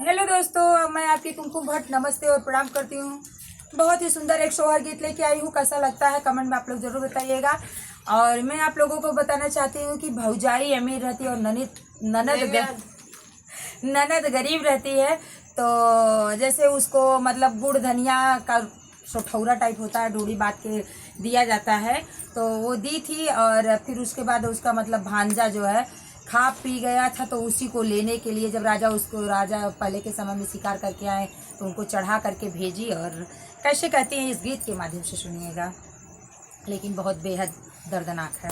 Hello दोस्तों, मैं आपकी कुमकुम भट्ट नमस्ते और प्रणाम करती हूँ। बहुत ही सुंदर एक सोहर गीत लेके आई हूँ। कैसा लगता है कमेंट में आप लोग जरूर बताइएगा। और मैं आप लोगों को बताना चाहती हूँ कि भौजाई अमीर रहती है और ननद गरीब रहती है। तो जैसे उसको मतलब गुड़ धनिया का सोठौरा टाइप होता है, डोरी बात के दिया जाता है। तो वो दी थी और फिर उसके बाद उसका मतलब भांजा जो है खा पी गया था, तो उसी को लेने के लिए जब राजा पहले के समय में शिकार करके आए तो उनको चढ़ा करके भेजी। और कैसे कहते हैं इस गीत के माध्यम से सुनिएगा, लेकिन बहुत बेहद दर्दनाक है।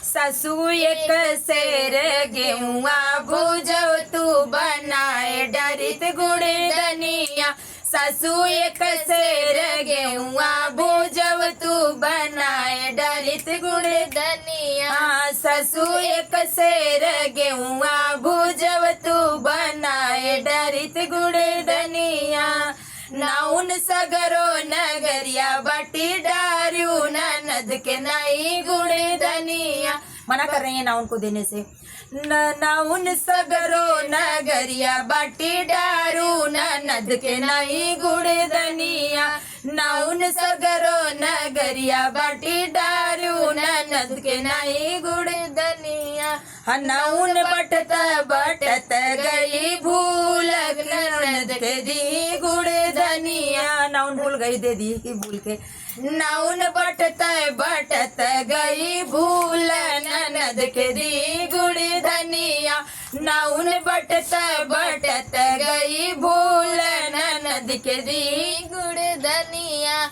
ससु एक शेर गेहुआ भूजव तू बनाए डरित गुड़ धनिया। ससु एक शेर गेहुआ भूजव तू बनाए डरित गुड़ धनिया। ससु एक शेर गेहुआ भूजव तू बनाए डरित गुड़ धनिया। नाउन सगरो नगरिया बटी डारू ननद के नई गुड़ धनिया। मना कर रही है नाउन को देने से। नाउन सगरो नगरिया बाटी डारू ननद के नई गुड़ धनिया। नाउन सगरो नगरिया बाटी डारू ननद के नई गुड़ धनिया। नाउन बटत बटत गई भूल ननद के दी गुड़ धनिया। नाउन भूल गई, दे दी कि भूल के। नाउन बटत बटत गई भूल ननद के दी गुड़ धनिया। नाउन बटत बटत गई भूल ननद के दी गुड़ धनिया।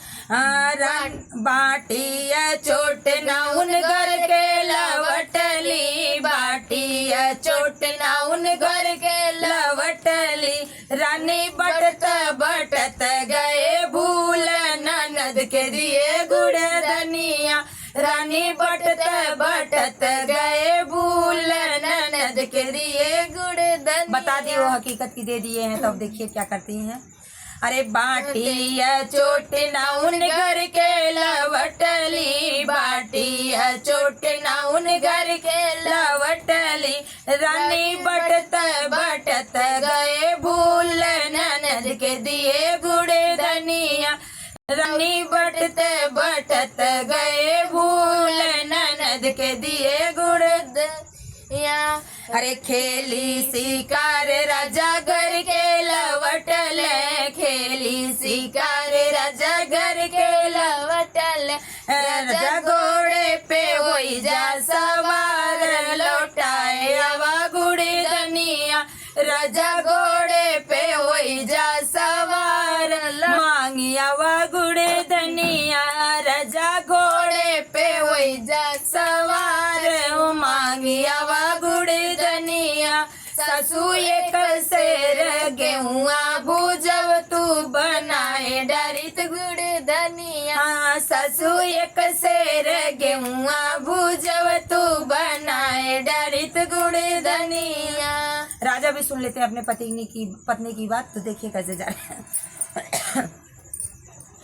बाटिया चोट नाउन घर के लवटली। बाटिया चोट नाउन घर के लवटली। रानी बटत बटत गए भूल ननद के दिए गुड़ धनिया। रानी बटत बटत गए भूल ननद के दिए गुड़ धनिया। बता दिए वो हकीकत की दे दिए हैं, तो अब देखिए क्या करती हैं। अरे बाटिया चोट नाउन घर के लवटली। बाटिया चोट नाउन घर के लवटली। रानी बटत बटत गए भूल ननद के दिए गुड़ धनिया। रानी बटत बटत गए भूल ननद के दिए गुड़ धनिया। अरे खेली शिकार राजा घर के लवटल। खेली शिकार राजा घर के लवटल। राजा घोड़े पे होई जा सवार लौटाए आवा गुड़ धनिया। राजा घोड़े पे होई जा सवार मांगी आवा गुड़ धनिया। राजा घोड़े पे होई जा सवार मांगी आवा गुड़ धनिया। ससु एक शेर गेहुआ भूजव तू बनाए डरित गुड़ धनिया। ससु एक शेर गेहुआ भूजव तू बनाए डरित गुड़ धनिया। राजा भी सुन लेते हैं अपने पत्नी की बात, तो देखिए कैसे जा रहे हैं।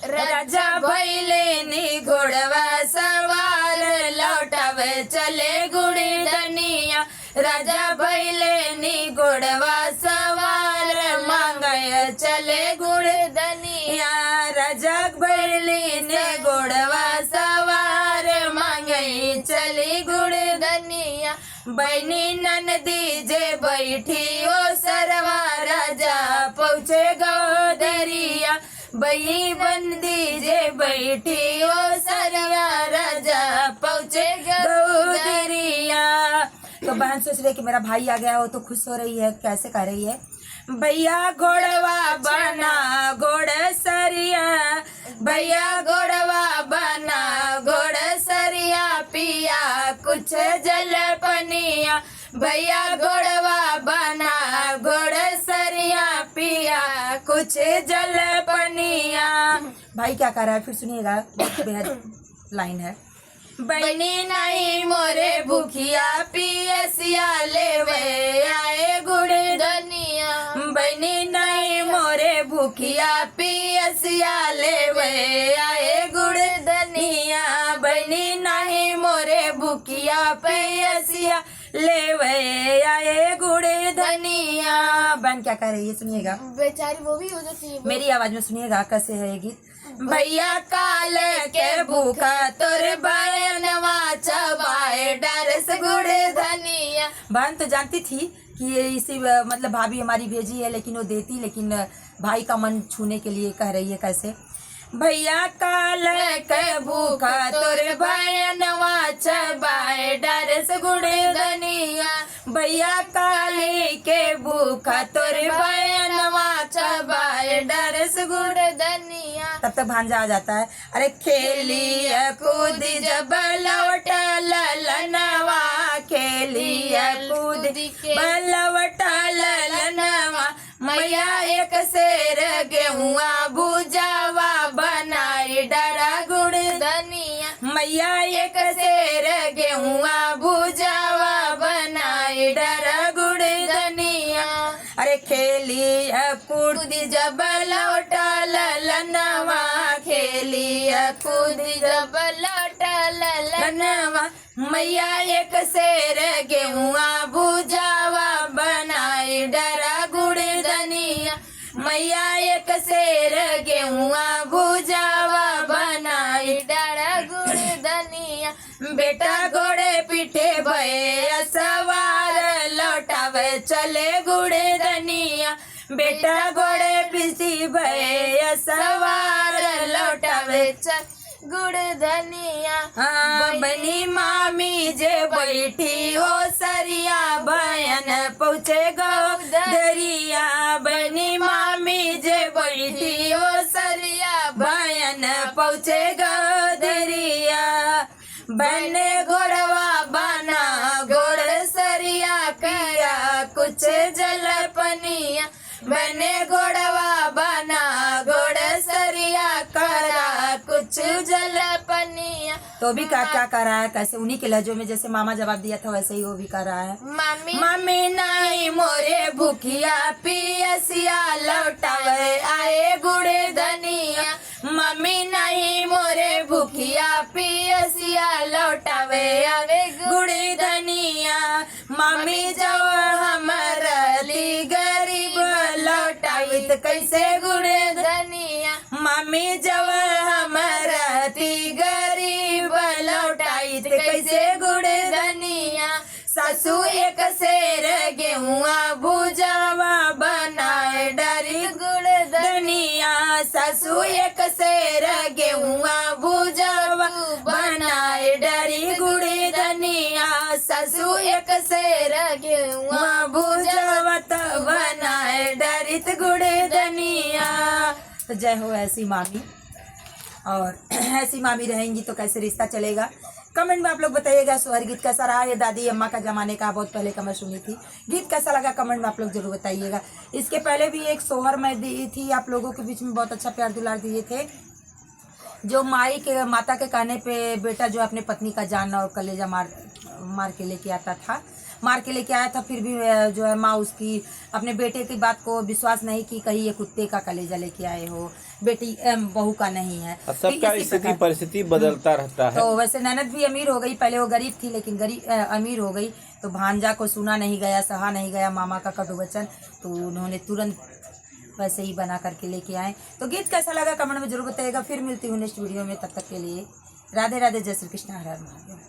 राजा भैले नी घोड़वा सवार लौटावे चले गुड़ धनिया। राजा भैले नी घोड़वा सवार मांगे चले गुड़ धनिया। राजा भैले ने घोड़वा सवार मांगे चले गुड़ धनिया। बहनी ननदी जे बैठी ओ सरवा राजा पहुँचे गौदरिया। बही बंदी जे बैठी ओ सरिया राजा पहुँचे गौदरिया। तो बहन सोच रही है कि मेरा भाई आ गया हो, तो खुश हो रही है। कैसे कह रही है, भैया घोड़वा बना घोड़ सरिया। भैया घोड़वा बना घोड़ सरिया पिया कुछ जल पनिया। भैया घोड़वा बना घोड़ सरिया पिया कुछ जल पनिया। भाई क्या कर रहा है फिर सुनिएगा, बेहद लाइन है। बहनी नहीं मोरे भूखिया पियसिया लेवे आए गुड़ धनिया। बहनी नहीं मोरे भूखिया पियसिया लेवे आए गुड़ धनिया। बहनी नहीं मोरे भूखिया पियसिया ले वे आए गुड़ धनिया। बहन क्या कह रही है सुनिएगा, बेचारी वो भी हो जाती है। मेरी आवाज में सुनिएगा कैसे है ये गीत। भैया काल के भूखा तोर बहनवा चबाए डरस गुड़ धनिया। बहन तो जानती थी कि ये इसी मतलब भाभी हमारी भेजी है, लेकिन वो देती, लेकिन भाई का मन छूने के लिए कह रही है कैसे। भैया काल के भूखा तोर बहनवा चबाए डरस गुड़ धनिया। भैया काले के भूखा तोर बहनवा चबाए डरस गुड़ धनिया। तब तक भांजा आ जाता है, अरे खेली कूदी जब लौटा ललनवा, खेली कूदी लौटा ललनवा। मैया एक शेर गेहुआ भुजावा बनाई डरा गुड़ धनिया। मैया एक शेर गेहुआ भुजावा बनाई डरा गुड़ धनिया। अरे खेली कूदी जब लौटा ललनवा, खेली कूदी जब लौटा ललनवा। मैया एक शेर गेहुआ भुजावा बनाई डरा गुड़ धनिया। मैया एक शेर गेहुआ भुजावा बनाई डरा गुड़ धनिया। बेटा घोड़े पीठे भये सवार लौटावे चले गुड़ धनिया। बेटा घोड़े पीछे भये सवार लौटावे चल गुड़ धनिया। बनी मामी जे बैठी हो सरिया, बहन पहुँचे गो दरिया। बनी मामी जे बैठी हो सरिया, बहन पहुँचे गो दरिया। बने घोड़वा बना घोड़ सरिया, किया कुछ जल पनिया। बने घोड़वा बना घोड़ सरिया, करा कुछ जल पनिया। तो भी क्या क्या कर रहा है, कैसे उन्हीं के लहजों में जैसे मामा जवाब दिया था वैसे ही वो भी कर रहा है। मम्मी नहीं मोरे भूखिया पियसिया, लौटावे आए गुड़ धनिया। मम्मी नहीं मोरे भूखिया पियसिया, लौटावे आवे गुड़ धनिया। मम्मी जब हमारी गरीब लौटावी तो कैसे गुड़ धनिया। मम्मी जब हमारी गरीब लौटाई तो कैसे गुड़ धनिया। सासू एक शेर गेहुआ भुजावा बनाए डरी गुड़ धनिया। सासू एक शेर गेहुआ भुजावा बनाए डरी गुड़ धनिया। सासू एक शेर गेहुआ भुजावा बनाए डरी गुड़ धनिया। तो जय हो ऐसी मामी, और ऐसी मामी रहेंगी तो कैसे रिश्ता चलेगा। कमेंट में आप लोग बताइएगा सोहर गीत कैसा रहा। ये दादी अम्मा का जमाने का बहुत पहले का मैं सुनी थी, गीत कैसा लगा कमेंट में आप लोग जरूर बताइएगा। इसके पहले भी एक सोहर मैं दी थी आप लोगों के बीच में, बहुत अच्छा प्यार दुलार दिए थे। जो माई के माता के कहने पे बेटा जो अपने पत्नी का जान और कलेजा मार के लेके आता था, मार के लेके आया था, फिर भी जो है माँ उसकी अपने बेटे की बात को विश्वास नहीं की, कहीं ये कुत्ते का कलेजा लेके आए हो, बेटी बहू का नहीं है। सबका स्थिति परिस्थिति बदलता रहता है। तो वैसे ननद भी अमीर हो गई, पहले वो गरीब थी लेकिन अमीर हो गई, तो भांजा को सुना नहीं गया, सहा नहीं गया मामा का कटु वचन, तो उन्होंने तुरंत वैसे ही बना करके लेके आए। तो गीत कैसा लगा कमेंट में जरूर बताइएगा। फिर मिलती हूँ नेक्स्ट वीडियो में, तब तक के लिए राधे राधे, जय श्री कृष्ण, हर हर महादेव।